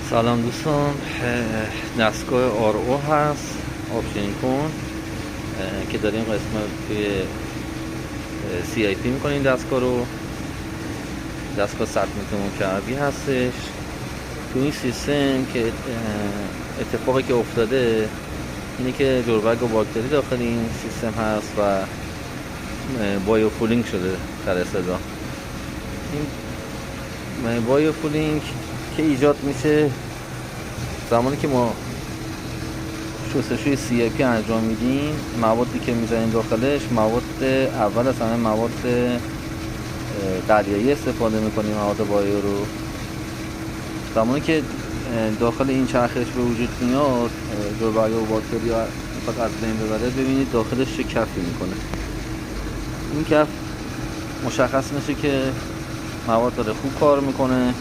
سلام دوستان، دستگاه RO هست آپشن کن که داریم قسمت توی CIP میکنیم. دستگاه 100 متر مکعبی هستش. تو این سیستم که اتفاقی که افتاده اینه که جلبک و باکتری داخل این سیستم هست و بایوفولینگ شده در اصطلاح. این بایوفولینگ که ایجاد میشه زمانی که ما شستشوی CIP انجام میدیم، موادی که میزنیم داخلش مواد اول از همه مواد دریایی استفاده میکنیم. مواد بایو رو زمانی که داخل این چرخش به وجود میاد، جلبک و باکتری میخواد از بین ببره، ببینید داخلش چه کفی میکنه. این کف مشخص میشه که مواد داره خوب کار میکنه.